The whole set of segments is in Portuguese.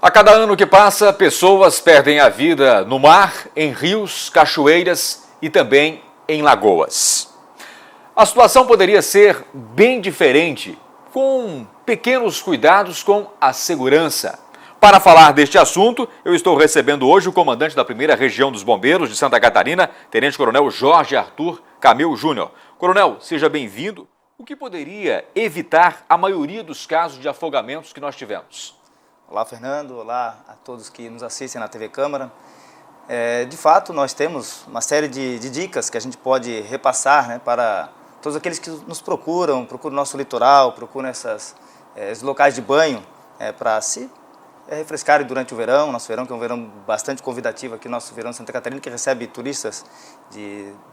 A cada ano que passa, pessoas perdem a vida no mar, em rios, cachoeiras e também em lagoas. A situação poderia ser bem diferente, com pequenos cuidados com a segurança. Para falar deste assunto, eu estou recebendo hoje o comandante da 1ª Região dos Bombeiros de Santa Catarina, Tenente Coronel Jorge Arthur Camil Júnior. Coronel, seja bem-vindo. O que poderia evitar a maioria dos casos de afogamentos que nós tivemos? Olá, Fernando. Olá a todos que nos assistem na TV Câmara. De fato, nós temos uma série de dicas que a gente pode repassar, para todos aqueles que nos procuram o nosso litoral, procuram esses locais de banho para se refrescarem durante o verão. Nosso verão, que é um verão bastante convidativo aqui, nosso verão de Santa Catarina, que recebe turistas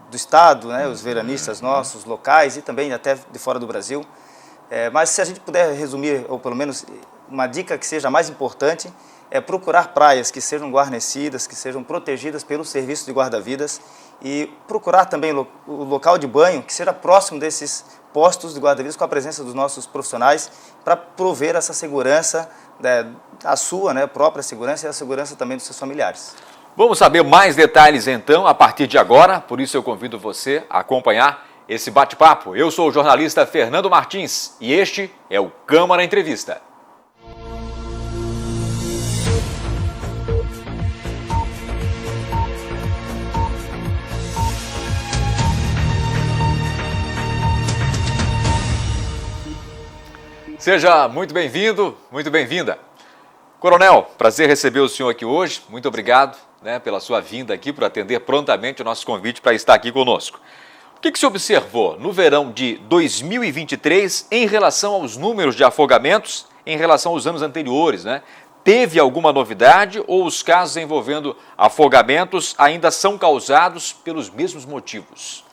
do estado, os veranistas nossos, locais e também até de fora do Brasil. Mas se a gente puder resumir, ou pelo menos uma dica que seja mais importante, é procurar praias que sejam guarnecidas, que sejam protegidas pelo serviço de guarda-vidas e procurar também o local de banho que seja próximo desses postos de guarda-vidas com a presença dos nossos profissionais para prover essa segurança, a sua própria segurança e a segurança também dos seus familiares. Vamos saber mais detalhes então a partir de agora, por isso eu convido você a acompanhar esse bate-papo. Eu sou o jornalista Fernando Martins e este é o Câmara Entrevista. Seja muito bem-vindo, muito bem-vinda. Coronel, prazer receber o senhor aqui hoje. Muito obrigado pela sua vinda aqui, por atender prontamente o nosso convite para estar aqui conosco. O que se observou no verão de 2023 em relação aos números de afogamentos em relação aos anos anteriores, Teve alguma novidade ou os casos envolvendo afogamentos ainda são causados pelos mesmos motivos?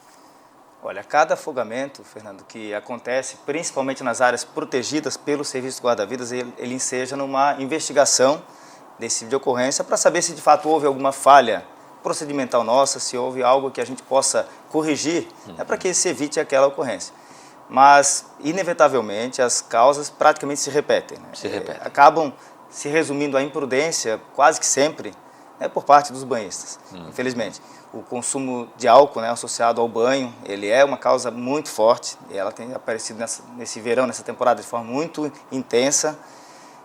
Olha, cada afogamento, Fernando, que acontece, principalmente nas áreas protegidas pelo Serviço de Guarda-Vidas, ele enseja numa investigação desse tipo de ocorrência para saber se de fato houve alguma falha procedimental nossa, se houve algo que a gente possa corrigir, para que se evite aquela ocorrência. Mas, inevitavelmente, as causas praticamente se repetem. Acabam se resumindo à imprudência, quase que sempre, por parte dos banhistas, infelizmente. O consumo de álcool associado ao banho, ele é uma causa muito forte, e ela tem aparecido nesse verão, nessa temporada, de forma muito intensa.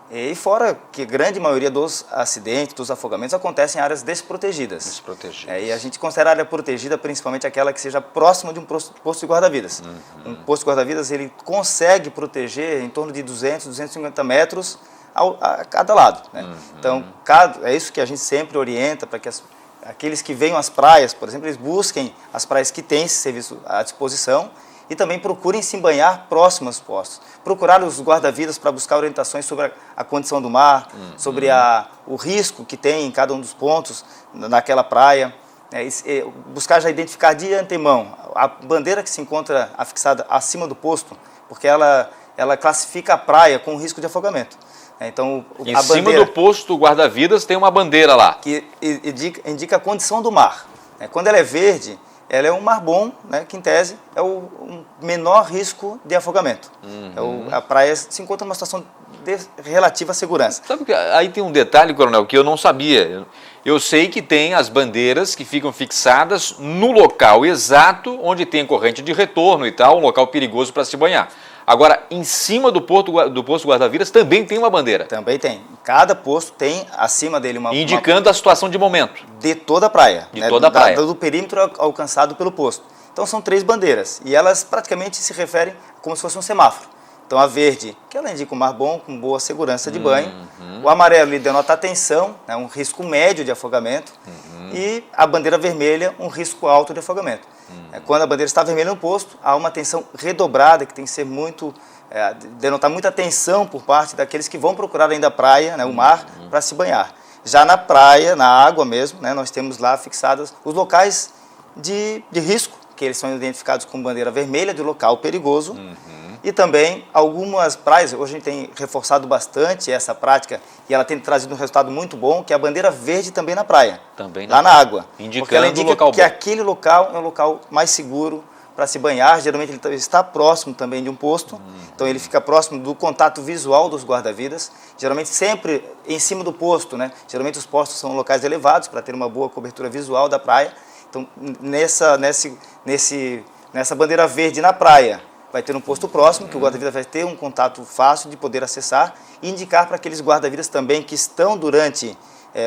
E fora que a grande maioria dos acidentes, dos afogamentos, acontecem em áreas desprotegidas. E a gente considera a área protegida principalmente aquela que seja próxima de um posto de guarda-vidas. Um posto de guarda-vidas, ele consegue proteger em torno de 200, 250 metros a cada lado. Então, é isso que a gente sempre orienta para que aqueles que venham às praias, por exemplo, eles busquem as praias que têm esse serviço à disposição e também procurem se banhar próximo aos postos. Procurar os guarda-vidas para buscar orientações sobre a condição do mar, sobre o risco que tem em cada um dos pontos naquela praia. Buscar já identificar de antemão a bandeira que se encontra afixada acima do posto, porque ela classifica a praia com risco de afogamento. Então, em cima do posto guarda-vidas tem uma bandeira lá. Que indica a condição do mar. Quando ela é verde, ela é um mar bom, que em tese é o menor risco de afogamento. A praia se encontra numa situação de relativa segurança. Sabe que aí tem um detalhe, Coronel, que eu não sabia. Eu sei que tem as bandeiras que ficam fixadas no local exato onde tem corrente de retorno e tal, um local perigoso para se banhar. Agora, em cima do posto guarda-vidas também tem uma bandeira. Também tem. Cada posto tem acima dele indicando a situação de momento. De toda a praia. De toda a praia. Do perímetro alcançado pelo posto. Então são 3 bandeiras e elas praticamente se referem como se fosse um semáforo. Então a verde, que ela indica um mar bom, com boa segurança de banho. O amarelo ele denota atenção, um risco médio de afogamento. E a bandeira vermelha, um risco alto de afogamento. Quando a bandeira está vermelha no posto, há uma atenção redobrada que tem que ser denotar muita atenção por parte daqueles que vão procurar ainda a praia, o mar, para se banhar. Já na praia, na água mesmo, nós temos lá fixados os locais de risco, que eles são identificados com bandeira vermelha de local perigoso. E também algumas praias, hoje a gente tem reforçado bastante essa prática e ela tem trazido um resultado muito bom, que é a bandeira verde também na praia, lá na água. Indicando porque ela indica o local que aquele local é um local mais seguro, para se banhar. Geralmente ele está próximo também de um posto, então ele fica próximo do contato visual dos guarda-vidas, geralmente sempre em cima do posto, né? Geralmente os postos são locais elevados para ter uma boa cobertura visual da praia. Então nessa bandeira verde na praia vai ter um posto próximo, que o guarda-vidas vai ter um contato fácil de poder acessar e indicar para aqueles guarda-vidas também que estão durante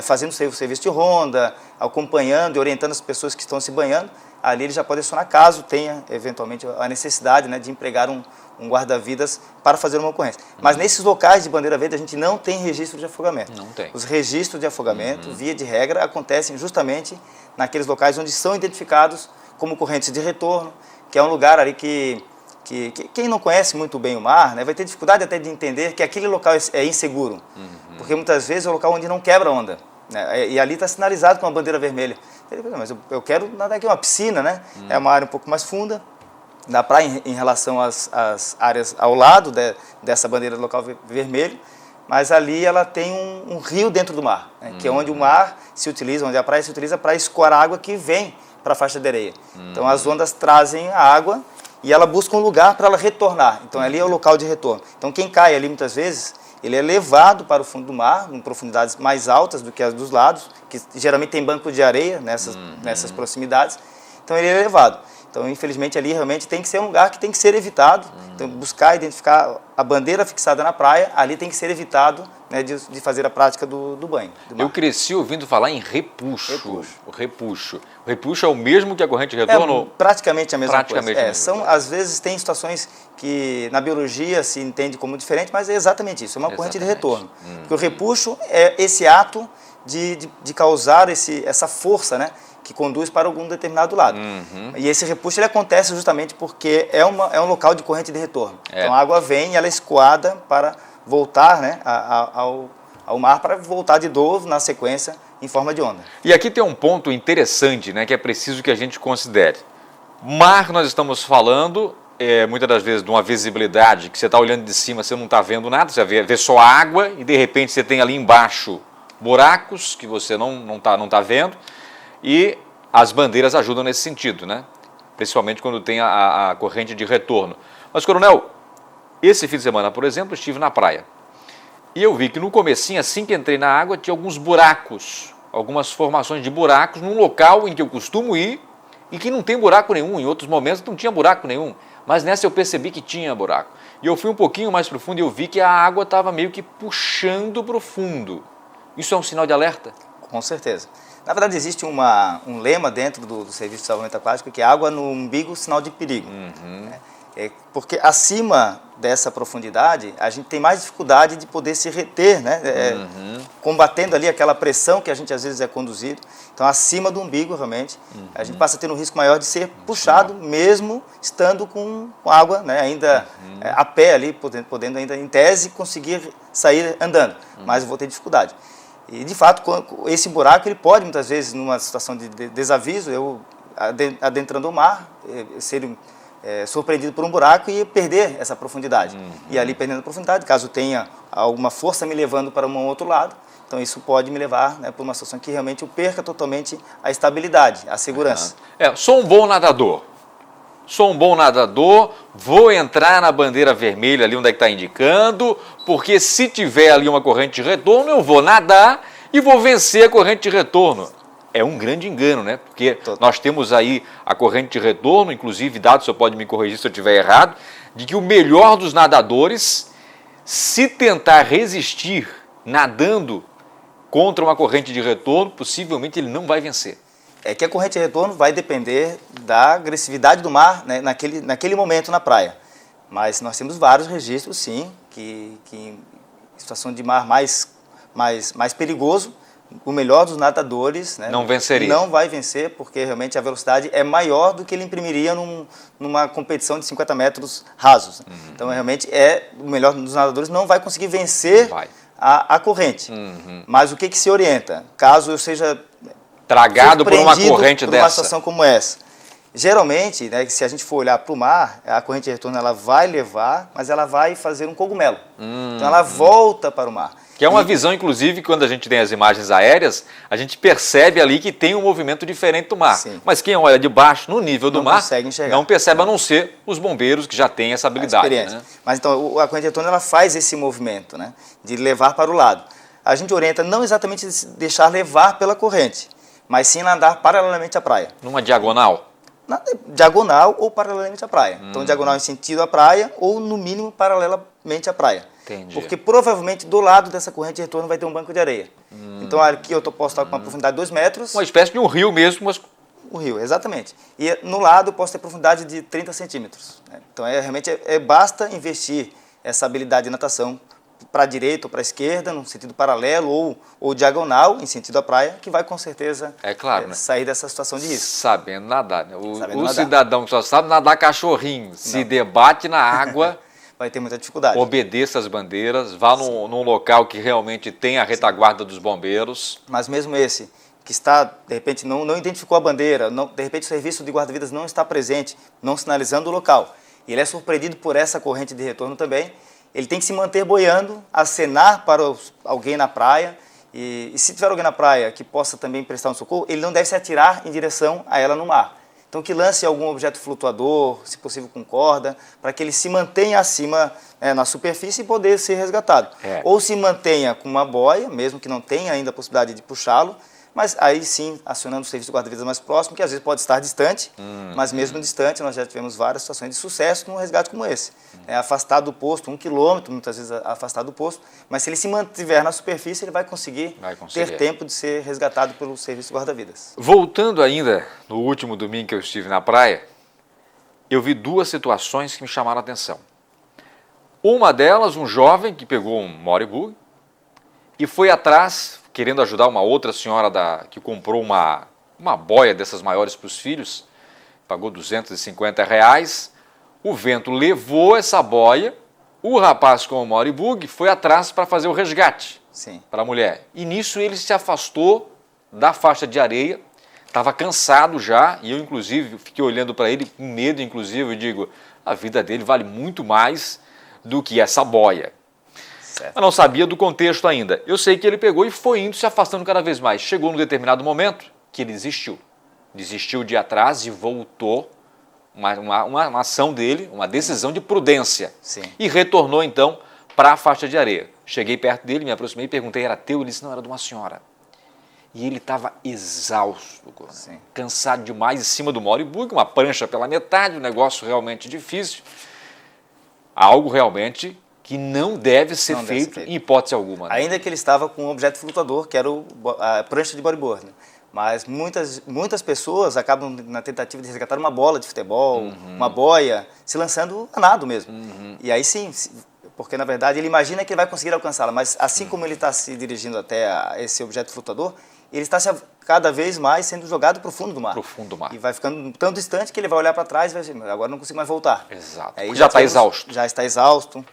fazendo o serviço de ronda, acompanhando e orientando as pessoas que estão se banhando. Ali ele já pode acionar caso tenha, eventualmente, a necessidade, né, de empregar um guarda-vidas para fazer uma ocorrência. Mas nesses locais de bandeira verde a gente não tem registro de afogamento. Não tem. Os registros de afogamento, via de regra, acontecem justamente naqueles locais onde são identificados como correntes de retorno, que é um lugar ali que quem não conhece muito bem o mar, né, vai ter dificuldade até de entender que aquele local é inseguro, porque muitas vezes é um local onde não quebra onda, né, e ali está sinalizado com uma bandeira vermelha. Ele fala, mas eu quero nadar aqui, uma piscina, né, é uma área um pouco mais funda da praia em relação às áreas ao lado dessa bandeira do local vermelho, mas ali ela tem um rio dentro do mar, né, que é onde o mar se utiliza, onde a praia se utiliza para escoar a água que vem para a faixa de areia. Então as ondas trazem a água e ela busca um lugar para ela retornar. Então ali é o local de retorno. Então quem cai ali muitas vezes, ele é levado para o fundo do mar, em profundidades mais altas do que as dos lados, que geralmente tem banco de areia nessas proximidades. Então ele é levado. Então infelizmente ali realmente tem que ser um lugar que tem que ser evitado. Então buscar identificar a bandeira fixada na praia, ali tem que ser evitado, né, de fazer a prática do banho. Eu cresci ouvindo falar em repuxo. Repuxo. O repuxo é o mesmo que a corrente de retorno? É praticamente a mesma praticamente coisa. A mesma coisa. Às vezes tem situações que na biologia se entende como diferente, mas é exatamente isso, é uma corrente de retorno. Porque o repuxo é esse ato de causar essa força, né, que conduz para algum determinado lado. E esse repuxo ele acontece justamente porque é um local de corrente de retorno. Então a água vem e ela é escoada para voltar, né, ao mar, para voltar de novo na sequência em forma de onda. E aqui tem um ponto interessante, né, que é preciso que a gente considere. Mar, nós estamos falando, muitas das vezes, de uma visibilidade que você está olhando de cima, você não está vendo nada, você vê só água e de repente você tem ali embaixo buracos que você não tá vendo, e as bandeiras ajudam nesse sentido, né? Principalmente quando tem a corrente de retorno. Mas, coronel, esse fim de semana, por exemplo, estive na praia. E eu vi que no comecinho, assim que entrei na água, tinha alguns buracos, algumas formações de buracos num local em que eu costumo ir e que não tem buraco nenhum. Em outros momentos não tinha buraco nenhum, mas nessa eu percebi que tinha buraco. E eu fui um pouquinho mais para o fundo e eu vi que a água estava meio que puxando para o fundo. Isso é um sinal de alerta? Com certeza. Na verdade, existe um lema dentro do Serviço de Salvamento Aquático que é água no umbigo, sinal de perigo. Porque acima dessa profundidade, a gente tem mais dificuldade de poder se reter, né? Combatendo ali aquela pressão que a gente às vezes é conduzido. Então, acima do umbigo, realmente, a gente passa a ter um risco maior de ser puxado, mesmo estando com água, né? Ainda a pé ali, podendo ainda, em tese, conseguir sair andando. Mas eu vou ter dificuldade. E, de fato, esse buraco ele pode, muitas vezes, numa situação de desaviso, eu adentrando o mar, ser surpreendido por um buraco e perder essa profundidade. E ali, perdendo a profundidade, caso tenha alguma força me levando para um outro lado, então isso pode me levar, né, para uma situação que realmente eu perca totalmente a estabilidade, a segurança. Sou um bom nadador. Vou entrar na bandeira vermelha ali onde é que está indicando, porque se tiver ali uma corrente de retorno, eu vou nadar e vou vencer a corrente de retorno. É um grande engano, né? Porque nós temos aí a corrente de retorno, inclusive, dado, você pode me corrigir se eu estiver errado, de que o melhor dos nadadores, se tentar resistir nadando contra uma corrente de retorno, possivelmente ele não vai vencer. É que a corrente de retorno vai depender da agressividade do mar, né, naquele momento na praia. Mas nós temos vários registros, sim, que em situação de mar mais perigoso, o melhor dos nadadores, né, não venceria. Não vai vencer, porque realmente a velocidade é maior do que ele imprimiria numa competição de 50 metros rasos. Então, realmente, o melhor dos nadadores não vai conseguir vencer a corrente. Mas o que se orienta? Caso eu seja tragado por uma corrente por dessa, uma situação como essa, Geralmente, né, se a gente for olhar para o mar, a corrente de retorno ela vai levar, mas ela vai fazer um cogumelo. Então ela volta para o mar. Que é uma visão, inclusive, quando a gente tem as imagens aéreas, a gente percebe ali que tem um movimento diferente do mar. Sim. Mas quem olha de baixo, no nível do Não mar, consegue enxergar. não percebe, a não ser os bombeiros que já têm essa habilidade. Né? Mas então, a corrente de retorno ela faz esse movimento, né, de levar para o lado. A gente orienta não exatamente deixar levar pela corrente, mas sim nadar paralelamente à praia. Numa diagonal? Diagonal ou paralelamente à praia. Então, diagonal em sentido à praia ou, no mínimo, paralelamente à praia. Entendi. Porque provavelmente do lado dessa corrente de retorno vai ter um banco de areia. Então aqui eu posso estar com uma profundidade de 2 metros. Uma espécie de um rio mesmo, mas... O rio, exatamente. E no lado eu posso ter profundidade de 30 centímetros. Né? Então realmente basta investir essa habilidade de natação para a direita ou para a esquerda, no sentido paralelo ou diagonal, em sentido à praia, que vai com certeza né? sair dessa situação de risco. Sabendo nadar. Né? O nadar. Cidadão que só sabe nadar cachorrinho, se debate na água... vai ter muita dificuldade. Obedeça as bandeiras, vá num local que realmente tem a retaguarda dos bombeiros. Mas mesmo esse, que está, de repente, não identificou a bandeira, de repente o serviço de guarda-vidas não está presente, não sinalizando o local, e ele é surpreendido por essa corrente de retorno também, ele tem que se manter boiando, acenar para alguém na praia, e se tiver alguém na praia que possa também prestar um socorro, ele não deve se atirar em direção a ela no mar. Então que lance algum objeto flutuador, se possível com corda, para que ele se mantenha acima na superfície e poder ser resgatado. Ou se mantenha com uma boia, mesmo que não tenha ainda a possibilidade de puxá-lo, mas aí sim acionando o serviço de guarda-vidas mais próximo, que às vezes pode estar distante, mas mesmo distante nós já tivemos várias situações de sucesso num resgate como esse. Afastado do posto, 1 quilômetro, muitas vezes afastado do posto, mas se ele se mantiver na superfície, ele vai conseguir ter tempo de ser resgatado pelo serviço de guarda-vidas. Voltando ainda, no último domingo que eu estive na praia, eu vi 2 situações que me chamaram a atenção. Uma delas, um jovem que pegou um moribug e foi atrás, querendo ajudar uma outra senhora que comprou uma boia dessas maiores para os filhos, pagou R$250, o vento levou essa boia, o rapaz com o moribug foi atrás para fazer o resgate para a mulher. E nisso ele se afastou da faixa de areia, estava cansado já, e eu inclusive fiquei olhando para ele com medo, inclusive, eu digo, a vida dele vale muito mais do que essa boia. Eu não sabia do contexto ainda. Eu sei que ele pegou e foi indo, se afastando cada vez mais. Chegou num determinado momento que ele desistiu. Desistiu de ir atrás e voltou, uma ação dele, uma decisão de prudência. E retornou então para a faixa de areia. Cheguei perto dele, me aproximei e perguntei, era teu? Ele disse, não, era de uma senhora. E ele estava exausto, cansado demais, em cima do moribug, uma prancha pela metade, um negócio realmente difícil. Algo realmente que não deve ser feito em hipótese alguma. Né? Ainda que ele estava com um objeto flutuador, que era a prancha de bodyboard. Né? Mas muitas pessoas acabam na tentativa de resgatar uma bola de futebol, uma boia, se lançando a nado mesmo. E aí sim, porque na verdade ele imagina que ele vai conseguir alcançá-la, mas assim como ele está se dirigindo até esse objeto flutuador, ele está cada vez mais sendo jogado para o fundo do mar. E vai ficando tão distante que ele vai olhar para trás e vai dizer, agora não consigo mais voltar. Exato. Aí já está exausto. Já está exausto.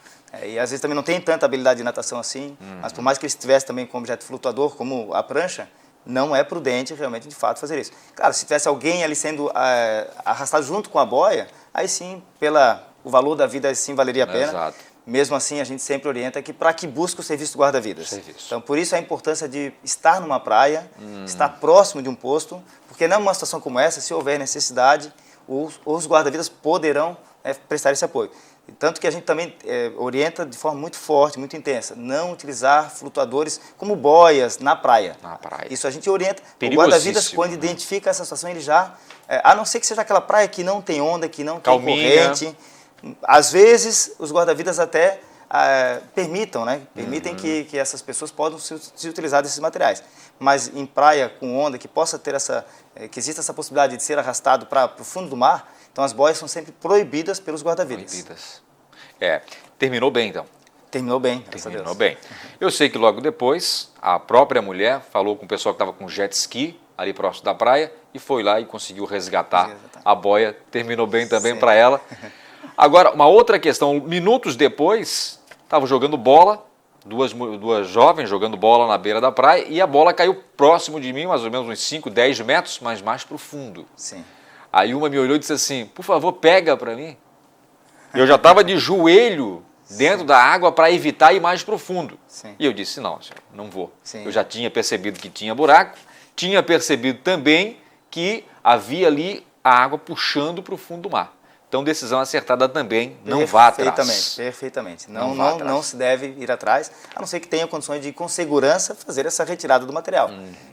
E às vezes também não tem tanta habilidade de natação assim, mas por mais que ele estivesse também com um objeto flutuador, como a prancha, não é prudente realmente, de fato, fazer isso. Claro, se tivesse alguém ali sendo arrastado junto com a boia, aí sim, o valor da vida, sim valeria a pena. Exato. Mesmo assim, a gente sempre orienta que para que busque o serviço de guarda-vidas. Então, por isso a importância de estar numa praia, estar próximo de um posto, porque numa situação como essa, se houver necessidade, os guarda-vidas poderão prestar esse apoio. Tanto que a gente também orienta de forma muito forte, muito intensa, não utilizar flutuadores como boias na praia. Isso a gente orienta. O guarda-vidas, quando identifica essa situação, ele já, a não ser que seja aquela praia que não tem onda, que não tem corrente, às vezes os guarda-vidas até permitam, né? Permitem que essas pessoas possam se utilizar desses materiais. Mas em praia com onda, que possa ter que exista essa possibilidade de ser arrastado para o fundo do mar, então as boias são sempre proibidas pelos guarda-vidas. Terminou bem então? Terminou bem, Terminou bem. Eu sei que logo depois a própria mulher falou com o pessoal que estava com jet ski ali próximo da praia e foi lá e conseguiu resgatar a boia. Terminou bem também para ela. Agora, uma outra questão, minutos depois, estava jogando bola, duas jovens jogando bola na beira da praia e a bola caiu próximo de mim, mais ou menos uns 5, 10 metros, mas mais para o fundo. Aí uma me olhou e disse assim, por favor, pega para mim. Eu já estava de joelho dentro da água para evitar ir mais profundo. Sim. E eu disse, não, senhor, não vou. Sim. Eu já tinha percebido que tinha buraco, tinha percebido também que havia ali a água puxando para o fundo do mar. Então, decisão acertada também, não vá atrás. Perfeitamente. Não se deve ir atrás, a não ser que tenha condições de, com segurança, fazer essa retirada do material.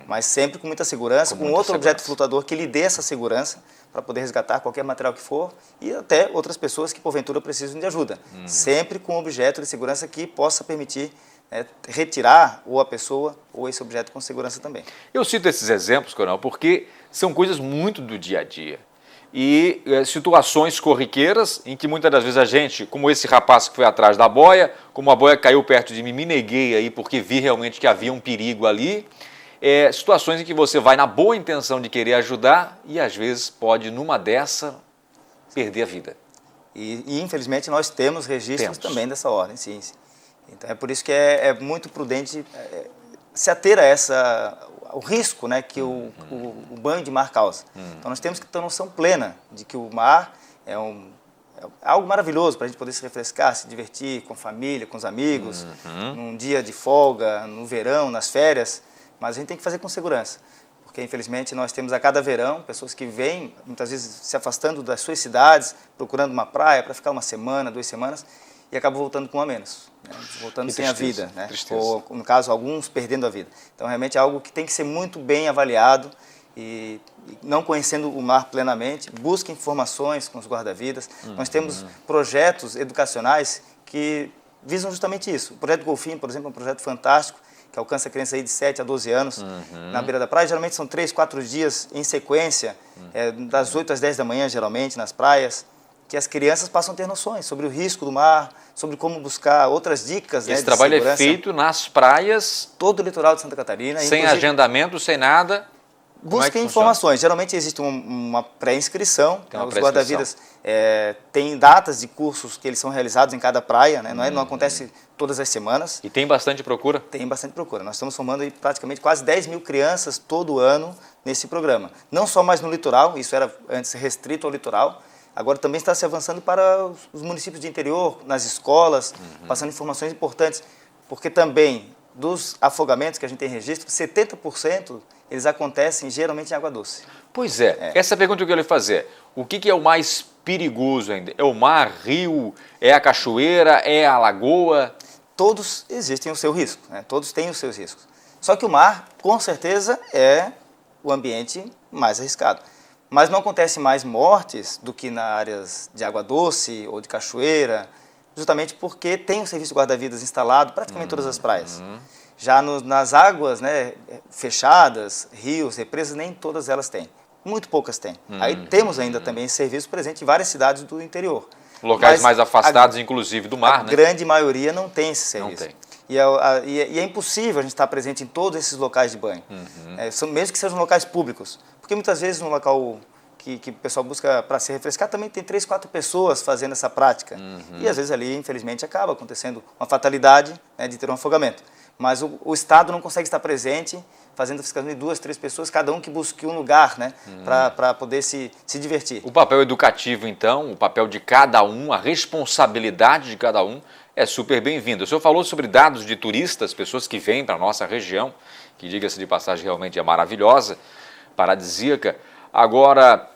Mas sempre com muita segurança, com outro objeto flutuador que lhe dê essa segurança para poder resgatar qualquer material que for e até outras pessoas que, porventura, precisam de ajuda. Sempre com um objeto de segurança que possa permitir retirar ou a pessoa ou esse objeto com segurança também. Eu cito esses exemplos, Coronel, porque são coisas muito do dia a dia. E situações corriqueiras em que muitas das vezes a gente, como esse rapaz que foi atrás da boia, como a boia caiu perto de mim, me neguei aí porque vi realmente que havia um perigo ali. Situações em que você vai na boa intenção de querer ajudar e às vezes pode, numa dessa, perder a vida. E infelizmente nós temos registros também dessa ordem, sim. Então é por isso que é muito prudente se ater a o risco, né, que o banho de mar causa. Então nós temos que ter noção plena de que o mar é algo maravilhoso para a gente poder se refrescar, se divertir com a família, com os amigos, num dia de folga, no verão, nas férias, mas a gente tem que fazer com segurança, porque infelizmente nós temos a cada verão pessoas que vêm, muitas vezes se afastando das suas cidades, procurando uma praia para ficar uma semana, 2 semanas, e acabam voltando com a menos, né? Voltando sem a vida, né? Ou, no caso, alguns perdendo a vida. Então, realmente é algo que tem que ser muito bem avaliado e não conhecendo o mar plenamente, busque informações com os guarda-vidas. Nós temos projetos educacionais que visam justamente isso. O projeto Golfinho, por exemplo, é um projeto fantástico, que alcança a criança aí de 7 a 12 anos na beira da praia. Geralmente são 3, 4 dias em sequência, das 8 às 10 da manhã, geralmente, nas praias, que as crianças passam a ter noções sobre o risco do mar, sobre como buscar outras dicas. Esse trabalho é feito nas praias? Todo o litoral de Santa Catarina. Sem agendamento, sem nada? Busquem informações. Geralmente existe uma pré-inscrição. Os guarda-vidas têm datas de cursos que eles são realizados em cada praia, né? Não acontece todas as semanas. E tem bastante procura? Tem bastante procura. Nós estamos formando aí praticamente quase 10 mil crianças todo ano nesse programa. Não só mais no litoral, isso era antes restrito ao litoral. Agora também está se avançando para os municípios de interior, nas escolas, passando informações importantes, porque também dos afogamentos que a gente tem registro, 70% eles acontecem geralmente em água doce. Pois essa pergunta que eu quero lhe fazer. O que é o mais perigoso ainda? É o mar, rio, é a cachoeira, é a lagoa? Todos existem o seu risco, né? Todos têm os seus riscos. Só que o mar, com certeza, é o ambiente mais arriscado. Mas não acontece mais mortes do que nas áreas de água doce ou de cachoeira, justamente porque tem o serviço guarda-vidas instalado praticamente em todas as praias. Já nas águas, né, fechadas, rios, represas, nem todas elas têm. Muito poucas têm. Aí temos ainda também esse serviço presente em várias cidades do interior. Locais mais afastados, inclusive, do mar, né? A grande maioria não tem esse serviço. Não tem. E é impossível a gente estar presente em todos esses locais de banho, mesmo que sejam locais públicos. Porque muitas vezes no local que o pessoal busca para se refrescar também tem 3, 4 pessoas fazendo essa prática. E às vezes ali, infelizmente, acaba acontecendo uma fatalidade, né, de ter um afogamento. Mas o Estado não consegue estar presente fazendo a fiscalização de 2, 3 pessoas, cada um que busque um lugar, né, para poder se divertir. O papel educativo, então, o papel de cada um, a responsabilidade de cada um é super bem-vindo. O senhor falou sobre dados de turistas, pessoas que vêm para a nossa região, que, diga-se de passagem, realmente é maravilhosa, paradisíaca. Agora,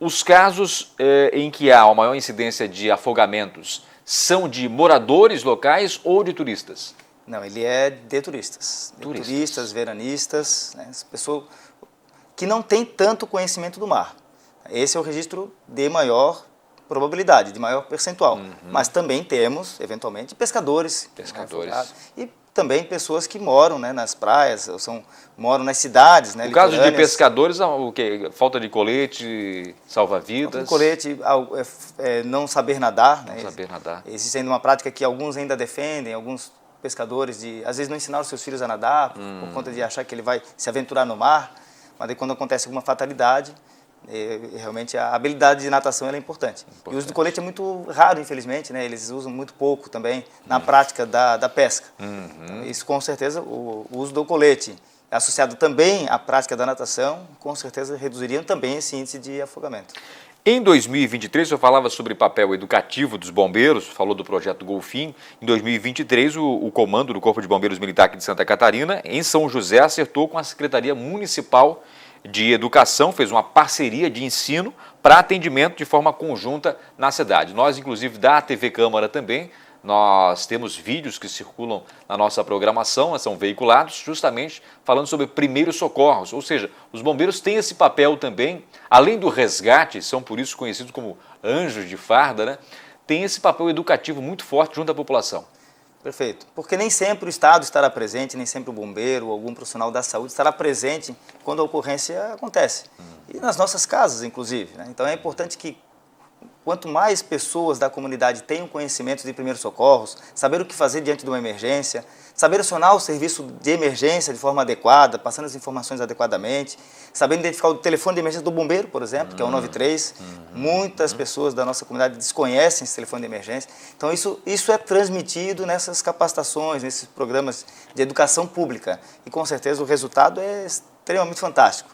os casos em que há a maior incidência de afogamentos são de moradores locais ou de turistas? Não, ele é de turistas. Turistas, veranistas, né, pessoas que não têm tanto conhecimento do mar. Esse é o registro de maior probabilidade, de maior percentual. Mas também temos, eventualmente, pescadores. E também pessoas que moram, né, nas praias, moram nas cidades. Né, no caso de pescadores, o quê? Falta de colete, salva-vidas? Falta de colete, não saber nadar. Não saber nadar. Existe ainda uma prática que alguns ainda defendem, alguns pescadores, às vezes não ensinaram seus filhos a nadar, por conta de achar que ele vai se aventurar no mar, mas aí quando acontece alguma fatalidade, realmente a habilidade de natação ela é importante. E o uso do colete é muito raro, infelizmente, né? Eles usam muito pouco também na prática da pesca. Então, isso com certeza, o uso do colete associado também à prática da natação, com certeza reduziriam também esse índice de afogamento. Em 2023, o senhor falava sobre o papel educativo dos bombeiros, falou do projeto Golfinho. Em 2023, o comando do Corpo de Bombeiros Militar aqui de Santa Catarina, em São José, acertou com a Secretaria Municipal de Educação, fez uma parceria de ensino para atendimento de forma conjunta na cidade. Nós, inclusive, da TV Câmara também, nós temos vídeos que circulam na nossa programação, são veiculados justamente falando sobre primeiros socorros, ou seja, os bombeiros têm esse papel também, além do resgate, são por isso conhecidos como anjos de farda, né? Tem esse papel educativo muito forte junto à população. Perfeito, porque nem sempre o Estado estará presente, nem sempre o bombeiro ou algum profissional da saúde estará presente quando a ocorrência acontece, e nas nossas casas, inclusive, né? Então é importante que quanto mais pessoas da comunidade tenham conhecimento de primeiros socorros, saber o que fazer diante de uma emergência, saber acionar o serviço de emergência de forma adequada, passando as informações adequadamente, saber identificar o telefone de emergência do bombeiro, por exemplo, que é o 193. Muitas pessoas da nossa comunidade desconhecem esse telefone de emergência. Então isso é transmitido nessas capacitações, nesses programas de educação pública. E com certeza o resultado é extremamente fantástico,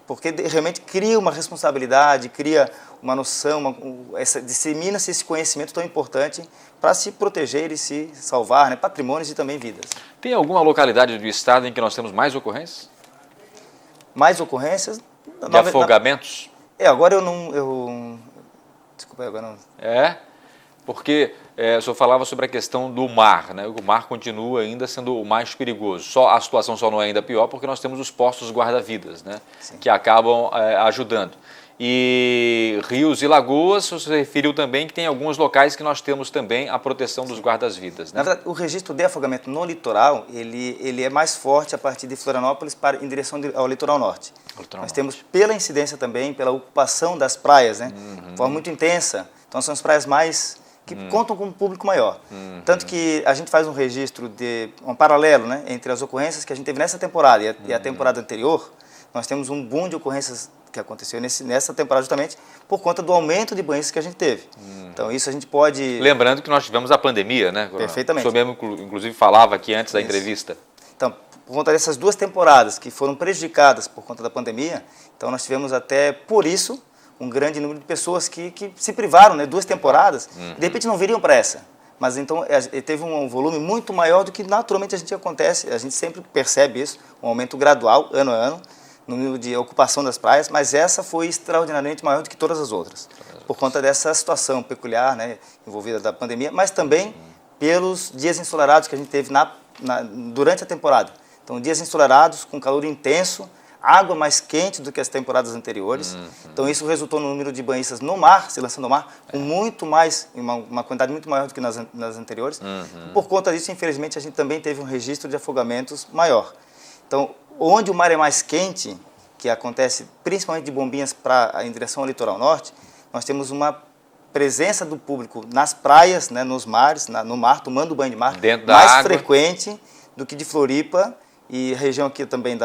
porque realmente cria uma responsabilidade, cria uma noção, dissemina-se esse conhecimento tão importante para se proteger e se salvar, né, patrimônios e também vidas. Tem alguma localidade do estado em que nós temos mais ocorrências? Mais ocorrências? De afogamentos? Agora eu não... Desculpa, agora não... Porque o senhor falava sobre a questão do mar, né? O mar continua ainda sendo o mais perigoso. A situação só não é ainda pior porque nós temos os postos guarda-vidas, né? Que acabam ajudando. E rios e lagoas, você referiu também que tem alguns locais que nós temos também a proteção dos guardas-vidas, né? Na verdade, o registro de afogamento no litoral, ele é mais forte a partir de Florianópolis em direção ao litoral norte. Nós temos pela incidência também, pela ocupação das praias, né? De forma muito intensa. Então são as praias mais que contam com um público maior. Tanto que a gente faz um registro de um paralelo, né, entre as ocorrências que a gente teve nessa temporada e a temporada anterior. Nós temos um boom de ocorrências que aconteceu nessa temporada justamente por conta do aumento de banhistas que a gente teve. Então isso a gente pode... Lembrando que nós tivemos a pandemia, né? Perfeitamente. O senhor mesmo, inclusive, falava aqui antes da entrevista. Então, por conta dessas duas temporadas que foram prejudicadas por conta da pandemia, então nós tivemos até, por isso, um grande número de pessoas que se privaram, né, 2 temporadas, de repente não viriam para essa. Mas então teve um volume muito maior do que naturalmente a gente sempre percebe isso, um aumento gradual, ano a ano, no nível de ocupação das praias, mas essa foi extraordinariamente maior do que todas as outras, por conta dessa situação peculiar, né, envolvida da pandemia, mas também pelos dias ensolarados que a gente teve durante a temporada. Então, dias ensolarados, com calor intenso, água mais quente do que as temporadas anteriores. Então, isso resultou no número de banhistas no mar, se lançando no mar, com muito mais, uma quantidade muito maior do que nas anteriores. Por conta disso, infelizmente, a gente também teve um registro de afogamentos maior. Então, onde o mar é mais quente, que acontece principalmente de bombinhas em direção ao litoral norte, nós temos uma presença do público nas praias, né, nos mares, no mar, tomando banho de mar, mais frequente do que de Floripa e região aqui também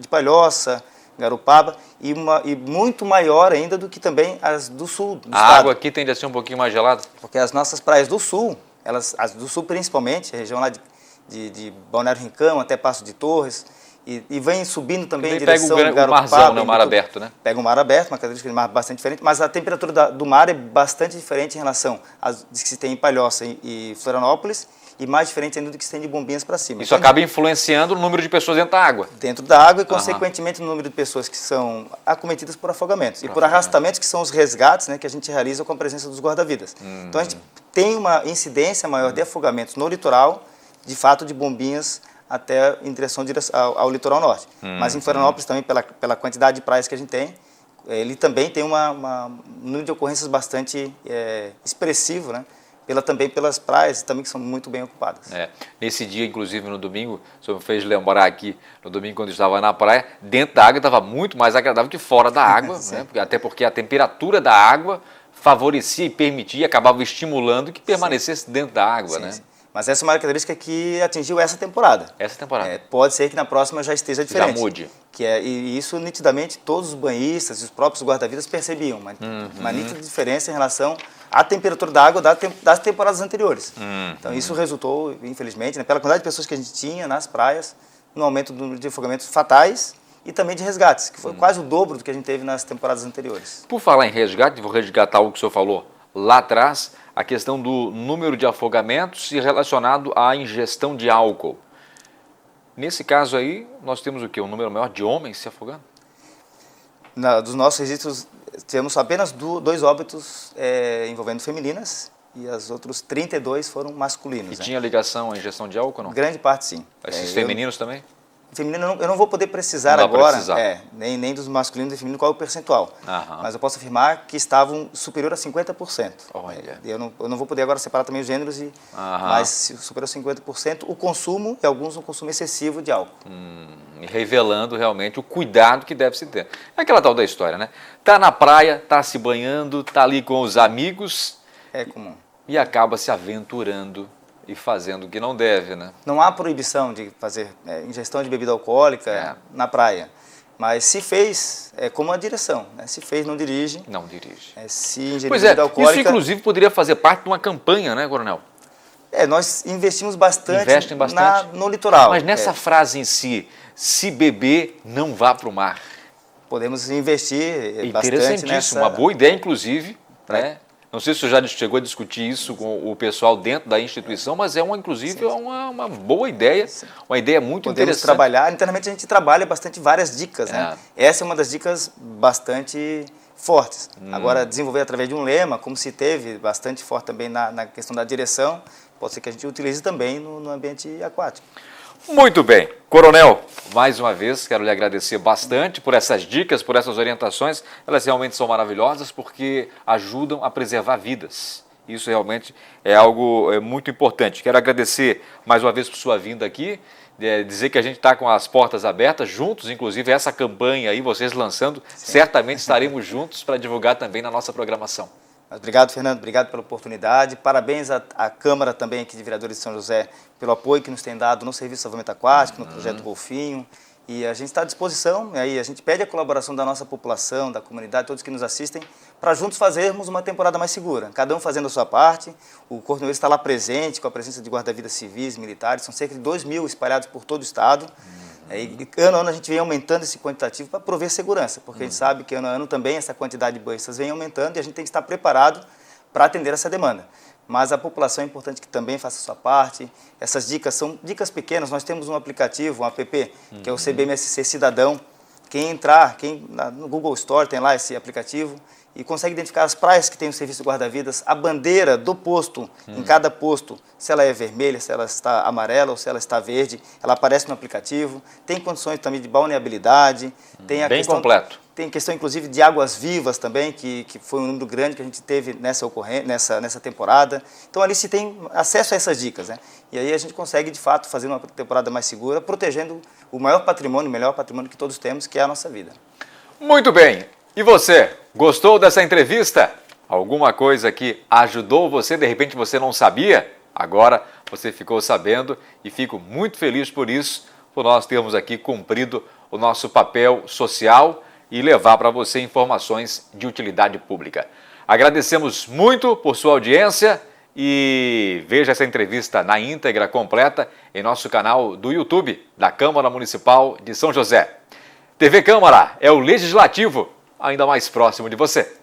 de Palhoça, Garopaba, e muito maior ainda do que também as do sul do estado. A água aqui tende a ser um pouquinho mais gelada? Porque as nossas praias do sul, as do sul principalmente, a região lá de Balneário Rincão até Passo de Torres, e vem subindo também em direção ao Garopaba. O marzão, né, o mar aberto, né? Pega o mar aberto, uma característica de mar bastante diferente, mas a temperatura do mar é bastante diferente em relação às que se tem em Palhoça e Florianópolis, e mais diferente ainda do que se tem de Bombinhas para cima. Isso acaba influenciando o número de pessoas dentro da água. Dentro da água e, consequentemente, o número de pessoas que são acometidas por afogamentos. E por arrastamentos, que são os resgates, né, que a gente realiza com a presença dos guarda-vidas. Então, a gente tem uma incidência maior de afogamentos no litoral, de fato, de Bombinhas até em direção ao litoral norte. Mas em Florianópolis também, pela quantidade de praias que a gente tem, ele também tem um número de ocorrências bastante expressivo, né? Também pelas praias também que são muito bem ocupadas. Nesse dia, inclusive no domingo, o senhor me fez lembrar aqui, no domingo quando eu estava na praia, dentro da água estava muito mais agradável que fora da água, né? Até porque a temperatura da água favorecia e permitia, acabava estimulando que permanecesse dentro da água, né? Sim. Mas essa é uma característica que atingiu essa temporada. Essa temporada. Pode ser que na próxima já esteja diferente. Já mude. E isso, nitidamente, todos os banhistas e os próprios guarda-vidas percebiam uma nítida diferença em relação à temperatura da água das temporadas anteriores. Então, isso resultou, infelizmente, né, pela quantidade de pessoas que a gente tinha nas praias, no aumento do número de afogamentos fatais e também de resgates, que foi quase o dobro do que a gente teve nas temporadas anteriores. Por falar em resgate, vou resgatar o que o senhor falou lá atrás, a questão do número de afogamentos e relacionado à ingestão de álcool. Nesse caso aí, nós temos o quê? Um número maior de homens se afogando? Dos nossos registros, temos apenas 2 óbitos envolvendo femininas e os outros 32 foram masculinos. E tinha ligação à ingestão de álcool ou não? Grande parte, sim. Esses femininos também? Feminino, eu não vou poder precisar agora, nem dos masculinos e femininos, qual é o percentual. Mas eu posso afirmar que estavam superior a 50%. Olha. Eu não vou poder agora separar também os gêneros, mas superior a 50%, o consumo, e alguns um consumo excessivo de álcool. Revelando realmente o cuidado que deve se ter. É aquela tal da história, né? Tá na praia, tá se banhando, tá ali com os amigos. É comum. E acaba se aventurando e fazendo o que não deve, né? Não há proibição de fazer ingestão de bebida alcoólica na praia, mas se fez, é como a direção, né? Se fez, não dirige. Não dirige. Se ingerir bebida alcoólica... Isso inclusive poderia fazer parte de uma campanha, né, Coronel? Nós investimos bastante, no litoral. Mas nessa frase em si, se beber, não vá para o mar. Podemos investir bastante interessantíssimo, nessa... uma boa ideia, inclusive, né? Não sei se o senhor já chegou a discutir isso com o pessoal dentro da instituição, mas inclusive uma boa ideia, uma ideia muito interessante. Podemos trabalhar, internamente a gente trabalha bastante várias dicas, né? Essa é uma das dicas bastante fortes. Agora, desenvolver através de um lema, como se teve bastante forte também na questão da direção, pode ser que a gente utilize também no ambiente aquático. Muito bem. Coronel, mais uma vez quero lhe agradecer bastante por essas dicas, por essas orientações. Elas realmente são maravilhosas porque ajudam a preservar vidas. Isso realmente é algo muito importante. Quero agradecer mais uma vez por sua vinda aqui, dizer que a gente está com as portas abertas, juntos, inclusive essa campanha aí, vocês lançando, certamente estaremos juntos para divulgar também na nossa programação. Obrigado, Fernando. Obrigado pela oportunidade. Parabéns à Câmara também aqui de Vereadores de São José pelo apoio que nos tem dado no Serviço de Salvamento Aquático, no Projeto Golfinho. E a gente está à disposição, aí a gente pede a colaboração da nossa população, da comunidade, todos que nos assistem, para juntos fazermos uma temporada mais segura. Cada um fazendo a sua parte. O Corpo de Bombeiros está lá presente, com a presença de guarda-vidas civis, militares. São cerca de 2.000 espalhados por todo o estado. E ano a ano a gente vem aumentando esse quantitativo para prover segurança, porque a gente sabe que ano a ano também essa quantidade de banhistas vem aumentando e a gente tem que estar preparado para atender essa demanda. Mas a população é importante que também faça a sua parte. Essas dicas são dicas pequenas. Nós temos um aplicativo, um app, que é o CBMSC Cidadão. Quem entrar, no Google Store tem lá esse aplicativo e consegue identificar as praias que tem o serviço de guarda-vidas, a bandeira do posto, em cada posto, se ela é vermelha, se ela está amarela ou se ela está verde, ela aparece no aplicativo. Tem condições também de balneabilidade. Tem a bem questão, completo. Tem questão, inclusive, de águas vivas também, que foi um número grande que a gente teve nessa temporada. Então, ali se tem acesso a essas dicas, né? E aí a gente consegue, de fato, fazer uma temporada mais segura, protegendo o maior patrimônio, o melhor patrimônio que todos temos, que é a nossa vida. Muito bem. E você, gostou dessa entrevista? Alguma coisa que ajudou você, de repente você não sabia? Agora você ficou sabendo e fico muito feliz por isso, por nós termos aqui cumprido o nosso papel social e levar para você informações de utilidade pública. Agradecemos muito por sua audiência e veja essa entrevista na íntegra completa em nosso canal do YouTube da Câmara Municipal de São José. TV Câmara é o legislativo ainda mais próximo de você.